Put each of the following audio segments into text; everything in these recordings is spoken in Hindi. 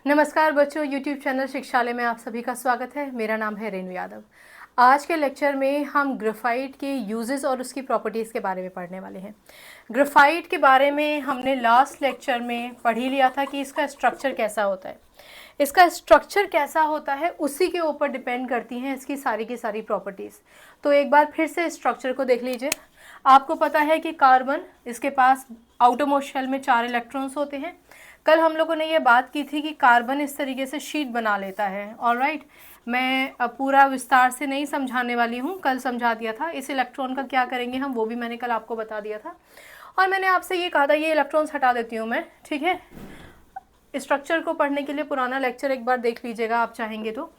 नमस्कार बच्चों, YouTube चैनल शिक्षालय में आप सभी का स्वागत है। मेरा नाम है रेणु यादव। आज के लेक्चर में हम ग्रेफाइट के यूजेस और उसकी प्रॉपर्टीज़ के बारे में पढ़ने वाले हैं। ग्रेफाइट के बारे में हमने लास्ट लेक्चर में पढ़ ही लिया था कि इसका स्ट्रक्चर कैसा होता है। इसका स्ट्रक्चर कैसा होता है उसी के ऊपर डिपेंड करती हैं इसकी सारी की सारी प्रॉपर्टीज़। तो एक बार फिर से स्ट्रक्चर को देख लीजिए। आपको पता है कि कार्बन, इसके पास आउटरमोस्ट शेल में 4 इलेक्ट्रॉन्स होते हैं। कल हम लोगों ने ये बात की थी कि कार्बन इस तरीके से शीट बना लेता है। ऑलराइट, मैं पूरा विस्तार से नहीं समझाने वाली हूँ, कल समझा दिया था। इस इलेक्ट्रॉन का क्या करेंगे हम, वो भी मैंने कल आपको बता दिया था। और मैंने आपसे ये कहा था, ये इलेक्ट्रॉन्स हटा देती हूँ मैं, ठीक है। स्ट्रक्चर को पढ़ने के लिए पुराना लेक्चर एक बार देख लीजिएगा आप चाहेंगे तो।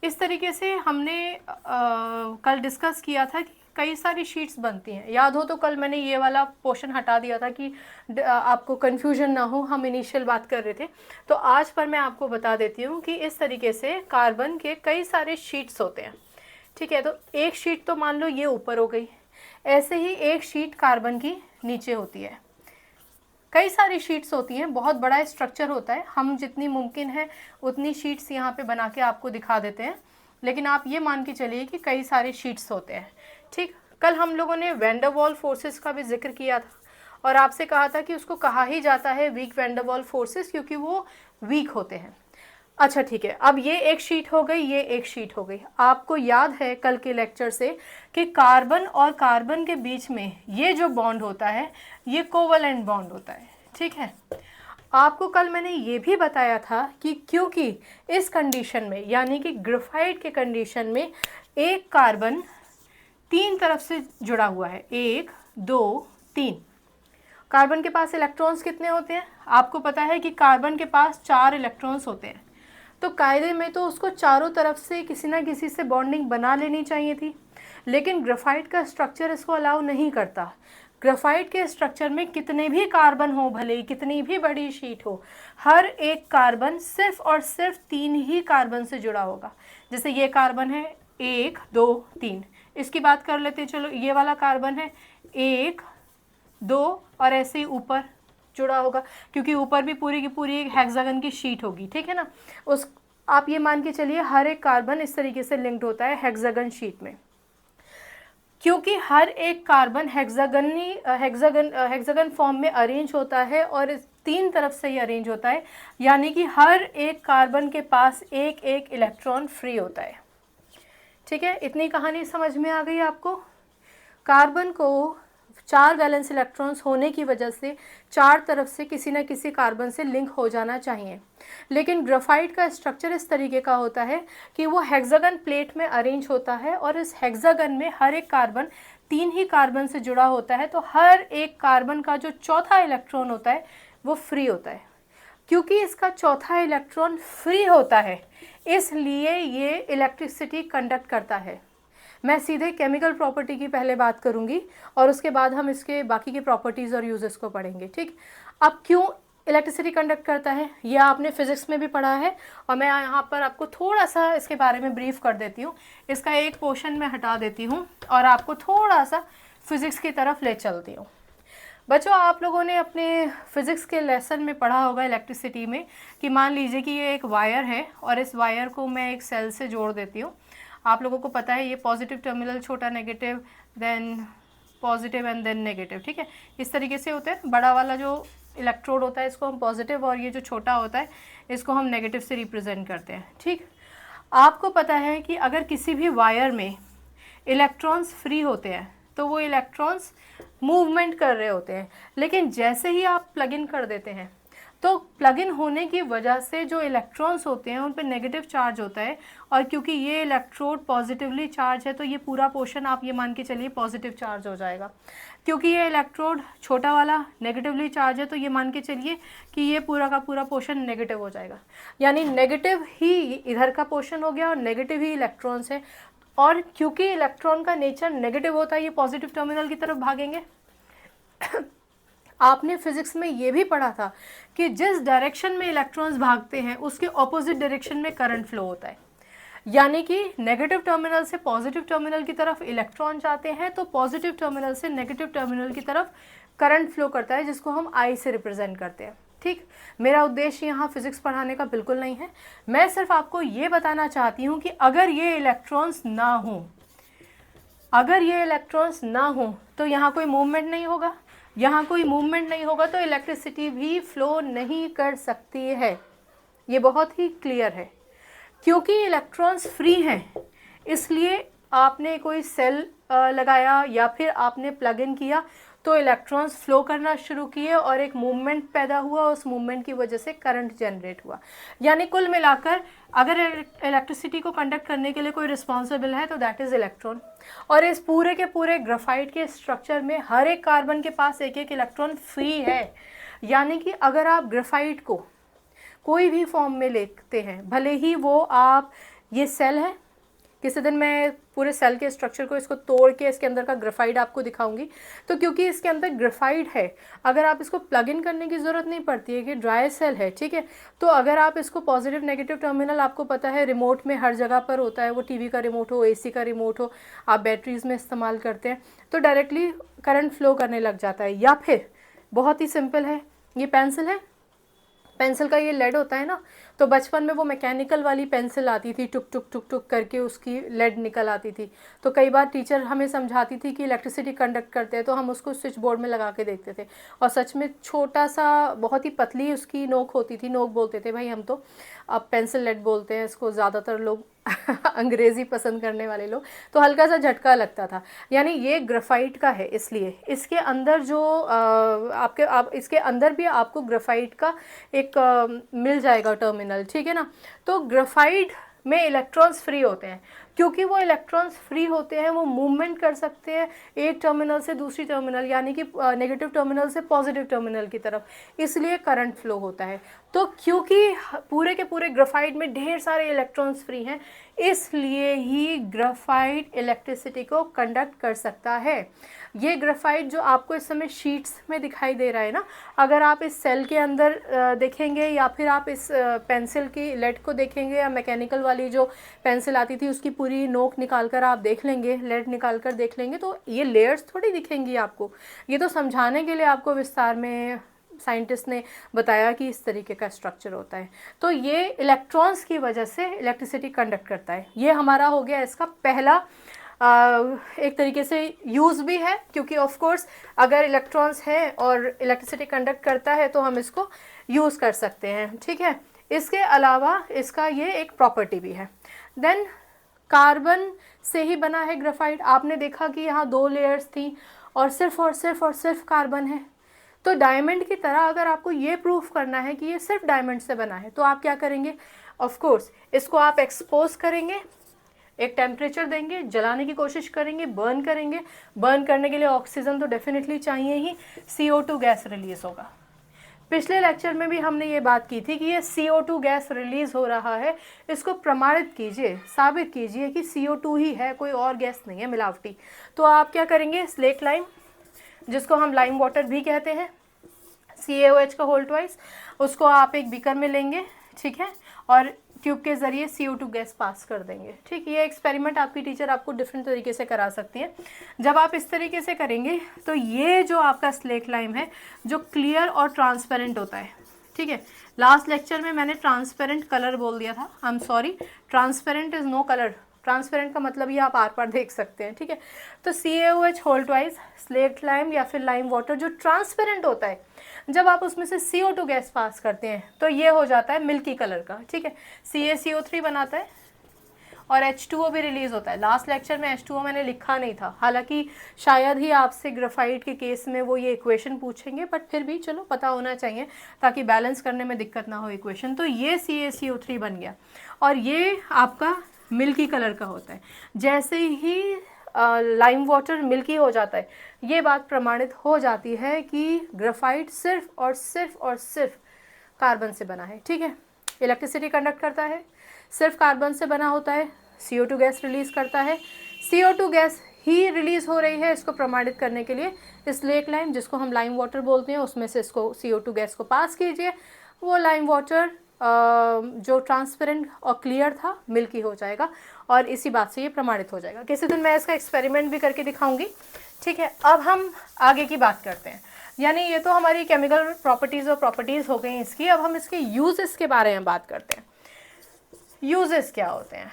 इस तरीके से हमने कल डिस्कस किया था कि कई सारी शीट्स बनती हैं। याद हो तो कल मैंने ये वाला पोर्शन हटा दिया था कि आपको कन्फ्यूजन ना हो, हम इनिशियल बात कर रहे थे। तो आज पर मैं आपको बता देती हूँ कि इस तरीके से कार्बन के कई सारे शीट्स होते हैं, ठीक है। तो एक शीट तो मान लो ये ऊपर हो गई, ऐसे ही एक शीट कार्बन की नीचे होती है। कई सारी शीट्स होती हैं, बहुत बड़ा स्ट्रक्चर होता है। हम जितनी मुमकिन है उतनी शीट्स यहाँ पे बना के आपको दिखा देते हैं, लेकिन आप ये मान के चलिए कि कई सारे शीट्स होते हैं, ठीक। कल हम लोगों ने वैन डर वाल फोर्सेस का भी जिक्र किया था और आपसे कहा था कि उसको कहा ही जाता है वीक वैन डर वाल फोर्सेस, क्योंकि वो वीक होते हैं। अच्छा ठीक है, अब ये एक शीट हो गई, ये एक शीट हो गई। आपको याद है कल के लेक्चर से कि कार्बन और कार्बन के बीच में ये जो बॉन्ड होता है ये कोवलेंट बॉन्ड होता है, ठीक है। आपको कल मैंने ये भी बताया था कि क्योंकि इस कंडीशन में, यानी कि ग्रेफाइट के कंडीशन में, एक कार्बन 3 तरफ से जुड़ा हुआ है, 1 2 3। कार्बन के पास इलेक्ट्रॉन्स कितने होते हैं? आपको पता है कि कार्बन के पास 4 इलेक्ट्रॉन्स होते हैं। तो कायदे में तो उसको चारों तरफ से किसी ना किसी से बॉन्डिंग बना लेनी चाहिए थी, लेकिन ग्रेफाइट का स्ट्रक्चर इसको अलाउ नहीं करता। ग्रेफाइट के स्ट्रक्चर में कितने भी कार्बन हो, भले ही कितनी भी बड़ी शीट हो, हर एक कार्बन सिर्फ और सिर्फ 3 ही कार्बन से जुड़ा होगा। जैसे ये कार्बन है 1 2 3, इसकी बात कर लेते हैं। चलो, ये वाला कार्बन है 1 2 और ऐसे ही ऊपर जुड़ा होगा, क्योंकि ऊपर भी पूरी की पूरी एक हेक्सागन की शीट होगी, ठीक है ना। उस आप ये मान के चलिए हर एक कार्बन इस तरीके से लिंक्ड होता है हेक्सागन शीट में, क्योंकि हर एक कार्बन हेक्सागन फॉर्म में अरेंज होता है और इस 3 तरफ से ही अरेंज होता है, यानी कि हर एक कार्बन के पास एक एक इलेक्ट्रॉन फ्री होता है, ठीक है। इतनी कहानी समझ में आ गई आपको। कार्बन को 4 वैलेंस इलेक्ट्रॉन्स होने की वजह से 4 तरफ से किसी न किसी कार्बन से लिंक हो जाना चाहिए, लेकिन ग्रेफाइट का स्ट्रक्चर इस तरीके का होता है कि वो हेक्सागन प्लेट में अरेंज होता है और इस हेक्सागन में हर एक कार्बन 3 ही कार्बन से जुड़ा होता है। तो हर एक कार्बन का जो चौथा इलेक्ट्रॉन होता है वो फ्री होता है। क्योंकि इसका चौथा इलेक्ट्रॉन फ्री होता है, इसलिए ये इलेक्ट्रिसिटी कंडक्ट करता है। मैं सीधे केमिकल प्रॉपर्टी की पहले बात करूंगी और उसके बाद हम इसके बाकी के प्रॉपर्टीज़ और यूजेस को पढ़ेंगे, ठीक। अब क्यों इलेक्ट्रिसिटी कंडक्ट करता है ये आपने फिजिक्स में भी पढ़ा है, और मैं यहाँ पर आपको थोड़ा सा इसके बारे में ब्रीफ कर देती हूँ। इसका एक पोर्शन मैं हटा देती हूँ और आपको थोड़ा सा फिजिक्स की तरफ ले चलती हूँ। बच्चों, आप लोगों ने अपने फिजिक्स के लेसन में पढ़ा होगा इलेक्ट्रिसिटी में कि मान लीजिए कि ये एक वायर है और इस वायर को मैं एक सेल से जोड़ देती हूँ। आप लोगों को पता है ये पॉजिटिव टर्मिनल, छोटा negative, then positive and then negative, ठीक है। इस तरीके से होता है। बड़ा वाला जो इलेक्ट्रोड होता है इसको हम पॉजिटिव और ये जो छोटा होता है इसको हम नेगेटिव से रिप्रेजेंट करते हैं, ठीक। आपको पता है कि अगर किसी भी वायर में इलेक्ट्रॉन्स फ्री होते हैं तो वो इलेक्ट्रॉन्स मूवमेंट कर रहे होते हैं, लेकिन जैसे ही आप प्लग इन कर देते हैं तो प्लग इन होने की वजह से जो इलेक्ट्रॉन्स होते हैं उन पर नेगेटिव चार्ज होता है, और क्योंकि ये इलेक्ट्रोड पॉजिटिवली चार्ज है तो ये पूरा पोर्शन आप ये मान के चलिए पॉजिटिव चार्ज हो जाएगा। क्योंकि ये इलेक्ट्रोड छोटा वाला नेगेटिवली चार्ज है तो ये मान के चलिए कि ये पूरा का पूरा पोर्शन नेगेटिव हो जाएगा, यानी नेगेटिव ही इधर का पोर्शन हो गया और नेगेटिव ही इलेक्ट्रॉन्स है। और क्योंकि इलेक्ट्रॉन का नेचर नेगेटिव होता है ये पॉजिटिव टर्मिनल की तरफ भागेंगे। आपने फिजिक्स में ये भी पढ़ा था कि जिस डायरेक्शन में इलेक्ट्रॉन्स भागते हैं उसके ऑपोजिट डायरेक्शन में करंट फ्लो होता है, यानी कि नेगेटिव टर्मिनल से पॉजिटिव टर्मिनल की तरफ इलेक्ट्रॉन जाते हैं तो पॉजिटिव टर्मिनल से नेगेटिव टर्मिनल की तरफ करंट फ्लो करता है, जिसको हम आई से रिप्रेजेंट करते हैं, ठीक, मेरा उद्देश्य यहाँ फिज़िक्स पढ़ाने का बिल्कुल नहीं है। मैं सिर्फ आपको ये बताना चाहती हूँ कि अगर ये इलेक्ट्रॉन्स ना हो, अगर ये इलेक्ट्रॉन्स ना हो तो यहाँ कोई मूवमेंट नहीं होगा, यहाँ कोई मूवमेंट नहीं होगा तो इलेक्ट्रिसिटी भी फ्लो नहीं कर सकती है। ये बहुत ही क्लियर है। क्योंकि इलेक्ट्रॉन्स फ्री हैं इसलिए आपने कोई सेल लगाया या फिर आपने प्लग इन किया तो इलेक्ट्रॉन्स फ्लो करना शुरू किए और एक मूवमेंट पैदा हुआ, उस मूवमेंट की वजह से करंट जनरेट हुआ। यानी कुल मिलाकर अगर इलेक्ट्रिसिटी को कंडक्ट करने के लिए कोई रिस्पॉन्सिबल है तो दैट इज़ इलेक्ट्रॉन। और इस पूरे के पूरे ग्राफाइट के स्ट्रक्चर में हर एक कार्बन के पास एक एक इलेक्ट्रॉन फ्री है। यानी कि अगर आप ग्राफाइट को कोई भी फॉर्म में लेते हैं, भले ही वो आप, ये सेल है, किसी दिन मैं पूरे सेल के स्ट्रक्चर को इसको तोड़ के इसके अंदर का ग्राफाइट आपको दिखाऊंगी। तो क्योंकि इसके अंदर ग्राफाइट है, अगर आप इसको प्लग इन करने की ज़रूरत नहीं पड़ती है कि ड्राई सेल है, ठीक है। तो अगर आप इसको पॉजिटिव नेगेटिव टर्मिनल, आपको पता है रिमोट में हर जगह पर होता है, वो टीवी का रिमोट हो, एसी का रिमोट हो, आप बैटरीज में इस्तेमाल करते हैं, तो डायरेक्टली करंट फ्लो करने लग जाता है। या फिर बहुत ही सिंपल है, ये पेंसिल है, पेंसिल का ये लेड होता है ना, तो बचपन में वो मैकेनिकल वाली पेंसिल आती थी, टुक टुक टुक टुक करके उसकी लेड निकल आती थी। तो कई बार टीचर हमें समझाती थी कि इलेक्ट्रिसिटी कंडक्ट करते हैं, तो हम उसको स्विच बोर्ड में लगा के देखते थे और सच में छोटा सा, बहुत ही पतली उसकी नोक होती थी, नोक बोलते थे भाई हम तो, अब पेंसिल लेड बोलते हैं इसको ज़्यादातर लोग अंग्रेज़ी पसंद करने वाले लोग, तो हल्का सा झटका लगता था। यानी ये ग्राफाइट का है, इसलिए इसके अंदर जो इसके अंदर भी आपको ग्राफाइट का एक मिल जाएगा टर्मिनल, ठीक है ना। तो ग्राफाइट में इलेक्ट्रॉन्स फ्री होते हैं। क्योंकि वो इलेक्ट्रॉन्स फ्री होते हैं, वो मूवमेंट कर सकते हैं एक टर्मिनल से दूसरी टर्मिनल, यानी कि नेगेटिव टर्मिनल से पॉजिटिव टर्मिनल की तरफ, इसलिए करंट फ्लो होता है। तो क्योंकि पूरे के पूरे ग्राफाइट में ढेर सारे इलेक्ट्रॉन्स फ्री हैं, इसलिए ही ग्राफाइट इलेक्ट्रिसिटी को कंडक्ट कर सकता है। ये ग्राफाइट जो आपको इस समय शीट्स में दिखाई दे रहा है ना, अगर आप इस सेल के अंदर देखेंगे या फिर आप इस पेंसिल की लेड को देखेंगे या मैकेनिकल वाली जो पेंसिल आती थी उसकी पूरी नोक निकाल कर आप देख लेंगे, लेड निकाल कर देख लेंगे, तो ये लेयर्स थोड़ी दिखेंगी आपको। ये तो समझाने के लिए आपको विस्तार में साइंटिस्ट ने बताया कि इस तरीके का स्ट्रक्चर होता है। तो ये इलेक्ट्रॉन्स की वजह से इलेक्ट्रिसिटी कंडक्ट करता है। ये हमारा हो गया इसका पहला एक तरीके से यूज़ भी है, क्योंकि ऑफ कोर्स अगर इलेक्ट्रॉन्स है और इलेक्ट्रिसिटी कंडक्ट करता है तो हम इसको यूज़ कर सकते हैं, ठीक है। इसके अलावा इसका ये एक प्रॉपर्टी भी है। देन कार्बन से ही बना है ग्राफाइट। आपने देखा कि यहाँ 2 लेयर्स थी और सिर्फ कार्बन है। तो डायमंड की तरह अगर आपको ये प्रूफ करना है कि ये सिर्फ डायमंड से बना है, तो आप क्या करेंगे, ऑफ कोर्स इसको आप एक्सपोज करेंगे, एक टेम्परेचर देंगे, जलाने की कोशिश करेंगे, बर्न करेंगे। बर्न करने के लिए ऑक्सीजन तो डेफिनेटली चाहिए ही, CO2 गैस रिलीज होगा। पिछले लेक्चर में भी हमने ये बात की थी कि ये CO2 गैस रिलीज हो रहा है, इसको प्रमाणित कीजिए, साबित कीजिए कि CO2 ही है, कोई और गैस नहीं है मिलावटी। तो आप क्या करेंगे, स्लेट लाइम, जिसको हम लाइम वाटर भी कहते हैं, CaOH का होल ट्वाइस, उसको आप एक बीकर में लेंगे, ठीक है, और ट्यूब के ज़रिए CO2 गैस पास कर देंगे, ठीक। ये एक्सपेरिमेंट आपकी टीचर आपको डिफरेंट तरीके से करा सकती हैं। जब आप इस तरीके से करेंगे तो ये जो आपका स्लेट लाइम है जो क्लियर और ट्रांसपेरेंट होता है, ठीक है। लास्ट लेक्चर में मैंने ट्रांसपेरेंट कलर बोल दिया था, I am sorry, transparent is no colour. Transparent का मतलब ये आप आर पार देख सकते हैं, ठीक है। तो CaOH whole twice, slaked lime या फिर लाइम वाटर जो ट्रांसपेरेंट होता है, जब आप उसमें से CO2 गैस पास करते हैं तो ये हो जाता है मिल्की कलर का, ठीक है। CaCO3 बनाता है और H2O भी रिलीज़ होता है। लास्ट लेक्चर में H2O मैंने लिखा नहीं था, हालांकि शायद ही आपसे ग्राफाइट के केस में वो ये इक्वेशन पूछेंगे, बट फिर भी चलो पता होना चाहिए ताकि बैलेंस करने में दिक्कत ना हो इक्वेशन। तो ये CaCO3 बन गया और ये आपका मिल्की कलर का होता है। जैसे ही लाइम वाटर मिल्की हो जाता है, ये बात प्रमाणित हो जाती है कि ग्राफाइट सिर्फ और सिर्फ कार्बन से बना है, ठीक है। इलेक्ट्रिसिटी कंडक्ट करता है, सिर्फ कार्बन से बना होता है, CO2 गैस रिलीज़ करता है। CO2 गैस ही रिलीज़ हो रही है, इसको प्रमाणित करने के लिए स्लेट लाइम, जिसको हम लाइम वाटर बोलते हैं, उसमें से इसको CO2 गैस को पास कीजिए, वो लाइम वाटर जो ट्रांसपेरेंट और क्लियर था मिल्की हो जाएगा और इसी बात से ये प्रमाणित हो जाएगा। किसी दिन मैं इसका एक्सपेरिमेंट भी करके दिखाऊंगी, ठीक है। अब हम आगे की बात करते हैं। यानी ये तो हमारी केमिकल प्रॉपर्टीज़ और प्रॉपर्टीज़ हो गई इसकी। अब हम इसके यूजेस के बारे में बात करते हैं। यूजेस क्या होते हैं?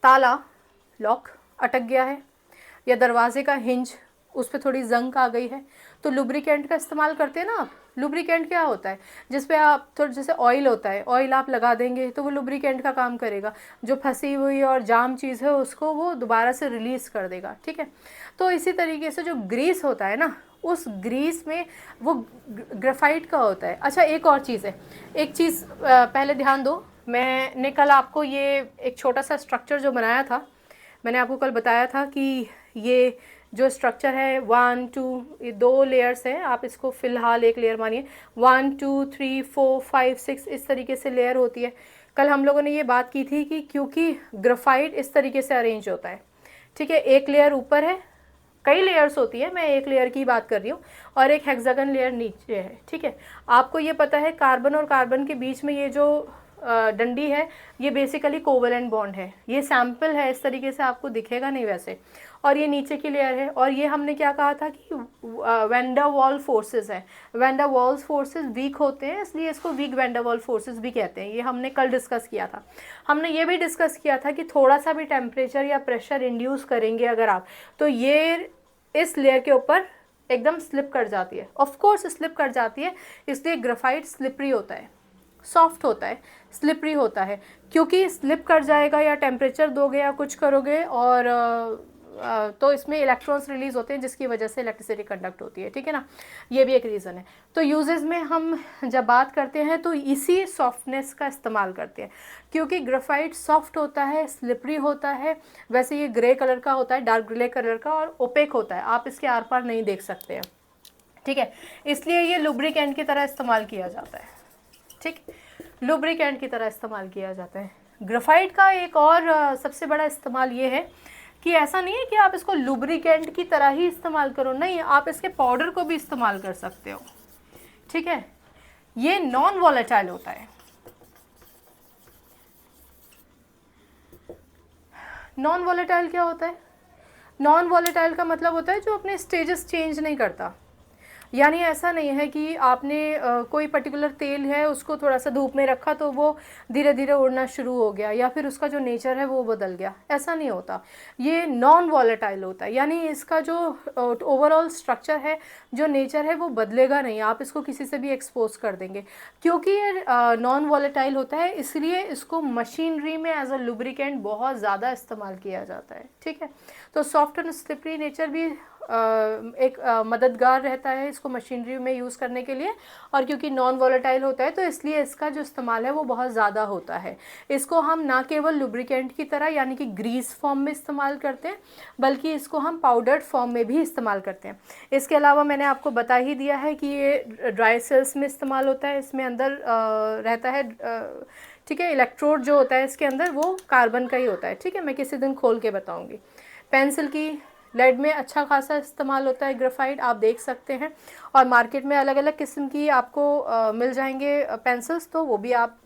ताला, लॉक अटक गया है, या दरवाजे का हिंज उस पर थोड़ी जंग आ गई है, तो लुब्रिकेंट का इस्तेमाल करते हैं ना आप। लुब्रिकेंट क्या होता है? जिस पे आप थोड़ा, जैसे ऑयल होता है, ऑयल आप लगा देंगे तो वो लुब्रिकेंट का काम करेगा, जो फंसी हुई और जाम चीज़ है उसको वो दोबारा से रिलीज़ कर देगा, ठीक है। तो इसी तरीके से जो ग्रीस होता है ना, उस ग्रीस में वो ग्रेफाइट का होता है। अच्छा, एक और चीज़ है, एक चीज़ पहले ध्यान दो। मैंने कल आपको ये एक छोटा सा स्ट्रक्चर जो बनाया था, मैंने आपको कल बताया था कि ये जो स्ट्रक्चर है 1 2, ये 2 लेयर्स हैं, आप इसको फ़िलहाल एक लेयर मानिए। 1 2 3 4 5 6 इस तरीके से लेयर होती है। कल हम लोगों ने ये बात की थी कि क्योंकि ग्रेफाइट इस तरीके से अरेंज होता है, ठीक है। एक लेयर ऊपर है, कई लेयर्स होती है, मैं एक लेयर की बात कर रही हूँ, और एक हेक्सागन लेयर नीचे है, ठीक है। आपको ये पता है कार्बन और कार्बन के बीच में ये जो डंडी है, ये बेसिकली कोवेलेंट बॉन्ड है। ये सैम्पल है, इस तरीके से आपको दिखेगा नहीं वैसे, और ये नीचे की लेयर है। और ये हमने क्या कहा था कि वैन डर वाल फोर्सेस है। Van der Waals forces week होते हैं, इसलिए इसको वीक वैन डर वाल फोर्सेस भी कहते हैं। ये हमने कल डिस्कस किया था। हमने ये भी डिस्कस किया था कि थोड़ा सा भी टेम्परेचर या प्रेशर इंड्यूस करेंगे अगर आप, तो ये इस लेयर के ऊपर एकदम स्लिप कर जाती है। ऑफ कोर्स स्लिप कर जाती है, इसलिए ग्रेफाइट स्लिपरी होता है, सॉफ्ट होता है, स्लिपरी होता है, क्योंकि स्लिप कर जाएगा या टेम्परेचर दोगे या कुछ करोगे और तो इसमें इलेक्ट्रॉन्स रिलीज होते हैं, जिसकी वजह से इलेक्ट्रिसिटी कंडक्ट होती है, ठीक है ना। ये भी एक रीज़न है। तो यूजेस में हम जब बात करते हैं तो इसी सॉफ्टनेस का इस्तेमाल करते हैं, क्योंकि ग्रेफाइट सॉफ्ट होता है, स्लिपरी होता है। वैसे ये ग्रे कलर का होता है, डार्क ग्रे कलर का, और ओपेक होता है, आप इसके आर पार नहीं देख सकते हैं, ठीक है। इसलिए ये लुब्रिकेंट की तरह इस्तेमाल किया जाता है, ठीक, लुब्रिकेंट की तरह इस्तेमाल किया जाता है। ग्रेफाइट का एक और सबसे बड़ा इस्तेमाल ये है कि ऐसा नहीं है कि आप इसको लुब्रिकेंट की तरह ही इस्तेमाल करो, नहीं, आप इसके पाउडर को भी इस्तेमाल कर सकते हो, ठीक है। ये नॉन वॉलेटाइल होता है। नॉन वॉलेटाइल क्या होता है? नॉन वॉलेटाइल का मतलब होता है जो अपने स्टेजेस चेंज नहीं करता। यानी ऐसा नहीं है कि आपने कोई पर्टिकुलर तेल है उसको थोड़ा सा धूप में रखा तो वो धीरे धीरे उड़ना शुरू हो गया, या फिर उसका जो नेचर है वो बदल गया, ऐसा नहीं होता। ये नॉन वॉलेटाइल होता है, यानी इसका जो ओवरऑल स्ट्रक्चर है, जो नेचर है, वो बदलेगा नहीं। आप इसको किसी से भी एक्सपोज कर देंगे, क्योंकि ये नॉन वॉलेटाइल होता है, इसलिए इसको मशीनरी में एज अ लुब्रिकेंट बहुत ज़्यादा इस्तेमाल किया जाता है, ठीक है। तो सॉफ्ट एंड स्लिपरी नेचर भी एक मददगार रहता है इसको मशीनरी में यूज़ करने के लिए, और क्योंकि नॉन वॉलेटाइल होता है तो इसलिए इसका जो इस्तेमाल है वो बहुत ज़्यादा होता है। इसको हम ना केवल लुब्रिकेंट की तरह यानी कि ग्रीस फॉर्म में इस्तेमाल करते हैं, बल्कि इसको हम पाउडर्ड फॉर्म में भी इस्तेमाल करते हैं। इसके अलावा मैंने आपको बता ही दिया है कि ये ड्राई सेल्स में इस्तेमाल होता है, इसमें अंदर रहता है, ठीक है। इलेक्ट्रोड जो होता है इसके अंदर वो कार्बन का ही होता है, ठीक है। मैं किसी दिन खोल के बताऊँगी। पेंसिल की लेड में अच्छा खासा इस्तेमाल होता है ग्रेफाइट, आप देख सकते हैं, और मार्केट में अलग अलग किस्म की आपको मिल जाएंगे पेंसिल्स, तो वो भी आप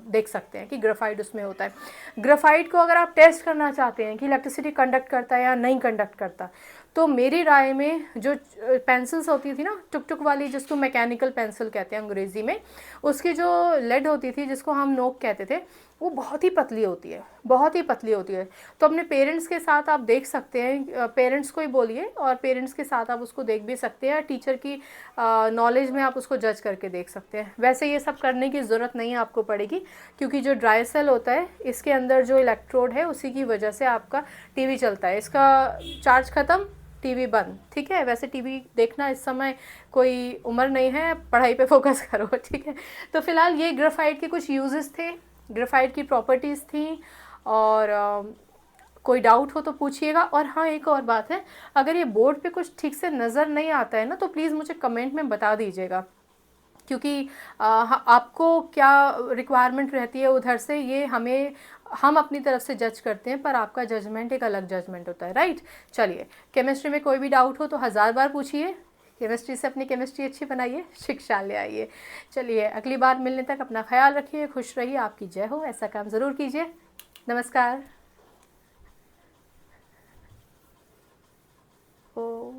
देख सकते हैं कि ग्रेफाइट उसमें होता है। ग्रेफाइट को अगर आप टेस्ट करना चाहते हैं कि इलेक्ट्रिसिटी कंडक्ट करता है या नहीं कंडक्ट करता, तो मेरी राय में जो पेंसिल्स होती थी ना टुक टुक वाली, जिसको मैकेनिकल पेंसिल कहते हैं अंग्रेज़ी में, उसकी जो लेड होती थी जिसको हम नोक कहते थे, वो बहुत ही पतली होती है, बहुत ही पतली होती है। तो अपने पेरेंट्स के साथ आप देख सकते हैं, पेरेंट्स को ही बोलिए, और पेरेंट्स के साथ आप उसको देख भी सकते हैं, टीचर की नॉलेज में आप उसको जज करके देख सकते हैं। वैसे ये सब करने की ज़रूरत नहीं आपको पड़ेगी, क्योंकि जो ड्राई सेल होता है इसके अंदर जो इलेक्ट्रोड है उसी की वजह से आपका टीवी चलता है। इसका चार्ज ख़त्म, टीवी बंद, ठीक है। वैसे टीवी देखना इस समय कोई उम्र नहीं है, पढ़ाई पे फोकस करो, ठीक है। तो फिलहाल ये ग्रेफाइट के कुछ यूजेस थे, ग्रेफाइट की प्रॉपर्टीज़ थी, और कोई डाउट हो तो पूछिएगा। और हाँ, एक और बात है, अगर ये बोर्ड पे कुछ ठीक से नज़र नहीं आता है ना, तो प्लीज़ मुझे कमेंट में बता दीजिएगा, क्योंकि आपको क्या रिक्वायरमेंट रहती है उधर से, ये हम अपनी तरफ से जज करते हैं, पर आपका जजमेंट एक अलग जजमेंट होता है, राइट। चलिए, केमिस्ट्री में कोई भी डाउट हो तो 1000 बार पूछिए, केमिस्ट्री से अपनी केमिस्ट्री अच्छी बनाइए, शिक्षा ले आइए। चलिए, अगली बार मिलने तक अपना ख्याल रखिए, खुश रहिए, आपकी जय हो, ऐसा काम ज़रूर कीजिए। नमस्कार। ओ